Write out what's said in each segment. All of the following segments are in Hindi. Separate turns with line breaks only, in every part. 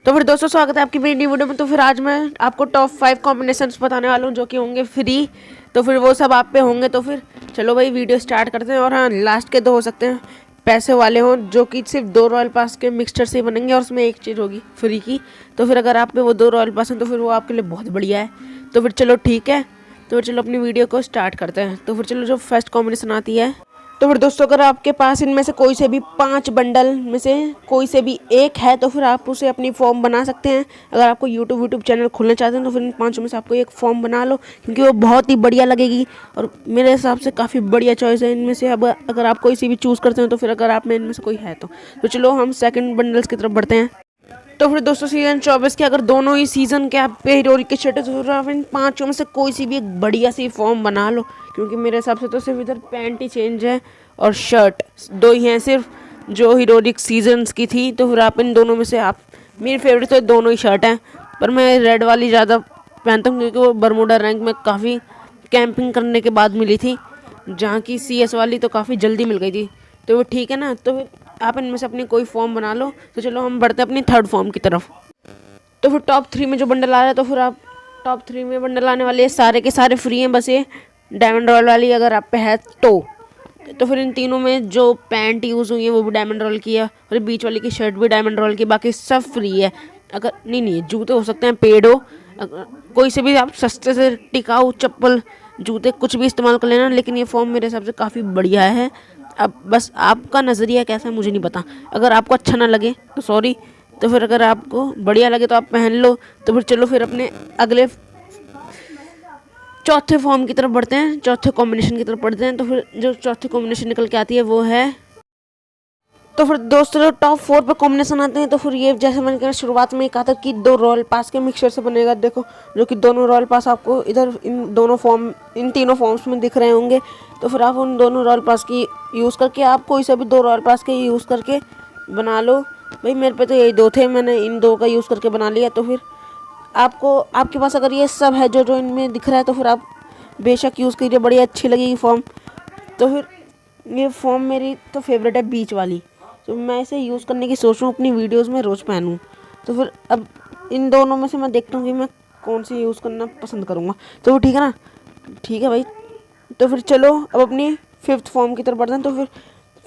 तो फिर दोस्तों स्वागत है आपकी मेरी न्यू वीडियो में। तो फिर आज मैं आपको टॉप 5 कॉम्बिनेशंस बताने वाला हूँ जो कि होंगे फ्री। तो फिर वो सब आप पे होंगे। तो फिर चलो भाई वीडियो स्टार्ट करते हैं। और हाँ, लास्ट के 2 हो सकते हैं पैसे वाले हों, जो कि सिर्फ 2 रॉयल पास के मिक्सचर से बनेंगे और उसमें एक चीज़ होगी फ्री की। तो फिर अगर आप पे वो 2 रॉयल पास हैं तो फिर वो आपके लिए बहुत बढ़िया है। तो फिर चलो ठीक है, तो फिर चलो अपनी वीडियो को स्टार्ट करते हैं। तो फिर चलो जो फर्स्ट कॉम्बिनेशन आती है, तो फिर दोस्तों अगर आपके पास इनमें से कोई से भी 5 बंडल में से कोई से भी एक है तो फिर आप उसे अपनी फॉर्म बना सकते हैं। अगर आपको यूट्यूब चैनल खोलना चाहते हैं तो फिर इन 5 में से आपको एक फॉर्म बना लो, क्योंकि वो बहुत ही बढ़िया लगेगी और मेरे हिसाब से काफ़ी बढ़िया चॉइस है इनमें से। अब अगर आप कोई सी भी चूज़ करते हैं तो फिर अगर आप में इनमें से कोई है तो चलो हम सेकेंड बंडल्स की तरफ बढ़ते हैं। तो फिर दोस्तों सीजन 24 के अगर दोनों ही सीज़न के आप पे हीरोइक के शर्ट तो आप इन 5 में से कोई सी भी एक बढ़िया सी फॉर्म बना लो, क्योंकि मेरे हिसाब से तो सिर्फ इधर पैंट ही चेंज है और शर्ट 2 ही हैं सिर्फ जो हीरोइक सीजन्स की थी। तो फिर आप इन दोनों में से आप, मेरी फेवरेट तो दोनों ही शर्ट हैं, पर मैं रेड वाली ज़्यादा पहनता हूँ क्योंकि वो बरमूडा रैंक में काफ़ी कैंपिंग करने के बाद मिली थी, जहाँ की CS वाली तो काफ़ी जल्दी मिल गई थी। तो वो ठीक है ना, तो फिर आप इनमें से अपनी कोई फॉर्म बना लो। तो चलो हम बढ़ते हैं अपनी थर्ड फॉर्म की तरफ। तो फिर टॉप 3 में जो बंडल आ रहा है, तो फिर आप टॉप 3 में बंडल आने वाले सारे के सारे फ्री हैं, बस ये डायमंड रॉयल वाली अगर आप पे है तो फिर इन तीनों में जो पैंट यूज़ हुई है वो भी डायमंड रॉयल की है और बीच वाली की शर्ट भी डायमंड रॉयल की, बाकी सब फ्री है। अगर नहीं जूते हो सकते हैं पेड हो, कोई से भी आप सस्ते से टिकाऊ चप्पल जूते कुछ भी इस्तेमाल कर लेना, लेकिन ये फॉर्म मेरे हिसाब से काफ़ी बढ़िया है। अब बस आपका नज़रिया कैसा है मुझे नहीं पता, अगर आपको अच्छा ना लगे तो सॉरी, तो फिर अगर आपको बढ़िया लगे तो आप पहन लो। तो फिर चलो फिर अपने अगले चौथे फॉर्म की तरफ बढ़ते हैं, चौथे कॉम्बिनेशन की तरफ बढ़ते हैं। तो फिर जो चौथी कॉम्बिनेशन निकल के आती है वो है, तो फिर दोस्तों टॉप 4 पे कॉम्बिनेशन आते हैं। तो फिर ये जैसे मैंने कहा शुरुआत में ही कहा था कि 2 रॉयल पास के मिक्सचर से बनेगा, देखो जो कि दोनों रॉयल पास आपको इधर इन तीनों फॉर्म्स में दिख रहे होंगे। तो फिर आप उन दोनों रॉयल पास की यूज़ करके आप कोई सा भी 2 रॉयल पास के यूज़ करके बना लो। भाई मेरे पे तो यही 2 थे, मैंने इन 2 का यूज़ करके बना लिया। तो फिर आपको आपके पास अगर ये सब है जो इनमें दिख रहा है तो फिर आप बेशक यूज़ कीजिए, बड़ी अच्छी लगेगी फॉर्म। तो फिर ये फॉर्म मेरी तो फेवरेट है बीच वाली, तो मैं इसे यूज़ करने की सोच रहा हूँ अपनी वीडियोस में रोज़ पहनूँ। तो फिर अब इन दोनों में से मैं देखता हूँ कि मैं कौन सी यूज़ करना पसंद करूँगा। तो वो ठीक है ना, ठीक है भाई। तो फिर चलो अब अपनी 5th फॉर्म की तरफ बढ़ते हैं। तो फिर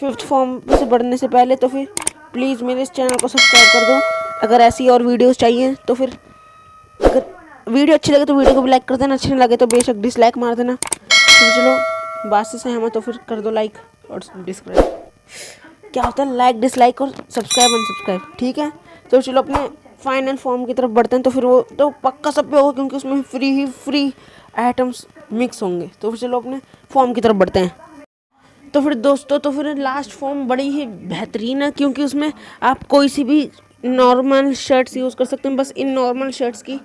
5th फॉर्म से बढ़ने से पहले तो फिर प्लीज़ मेरे इस चैनल को सब्सक्राइब कर दो। अगर ऐसी और वीडियोज़ चाहिए तो फिर अगर वीडियो अच्छी लगे तो वीडियो को भी लाइक कर देना, अच्छी नहीं लगे तो बेशक डिसलाइक मार देना। तो चलो बात से सहमत तो फिर कर दो लाइक और डिसक्राइब, क्या होता है लाइक डिसलाइक और सब्सक्राइब अनसब्सक्राइब, ठीक है। तो चलो अपने फाइनल फॉर्म की तरफ बढ़ते हैं। तो फिर वो तो पक्का सब पे होगा क्योंकि उसमें फ्री आइटम्स मिक्स होंगे। तो फिर चलो अपने फॉर्म की तरफ बढ़ते हैं। तो फिर दोस्तों तो फिर लास्ट फॉर्म बड़ी ही बेहतरीन है, क्योंकि उसमें आप कोई सी भी नॉर्मल शर्ट्स यूज़ कर सकते हैं। बस इन नॉर्मल शर्ट्स की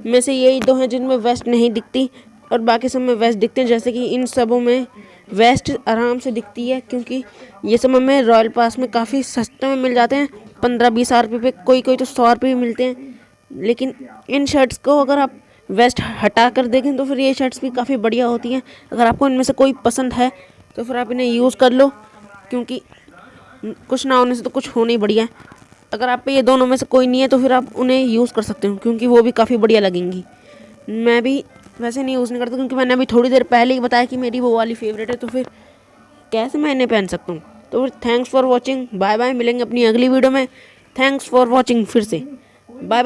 में से यही 2 हैं जिनमें वेस्ट नहीं दिखती और बाकी सब में वेस्ट दिखते हैं। जैसे कि इन सबों में वेस्ट आराम से दिखती है, क्योंकि ये सब हमें रॉयल पास में काफ़ी सस्ते में मिल जाते हैं, 15-20 रुपये पे, कोई तो 100 रुपये भी मिलते हैं। लेकिन इन शर्ट्स को अगर आप वेस्ट हटा कर देखें तो फिर ये शर्ट्स भी काफ़ी बढ़िया होती हैं। अगर आपको इनमें से कोई पसंद है तो फिर आप इन्हें यूज़ कर लो, क्योंकि कुछ ना होने से तो कुछ होने ही बढ़िया है। अगर आप पे ये दोनों में से कोई नहीं है तो फिर आप उन्हें यूज़ कर सकते हो, क्योंकि वो भी काफ़ी बढ़िया लगेंगी। मैं भी वैसे नहीं यूज़ नहीं करता, क्योंकि मैंने अभी थोड़ी देर पहले ही बताया कि मेरी वो वाली फेवरेट है, तो फिर कैसे मैं इन्हें पहन सकता हूँ। तो फिर thanks for watching, bye bye, मिलेंगे अपनी अगली वीडियो में। थैंक्स फॉर वॉचिंग फिर से, बाय।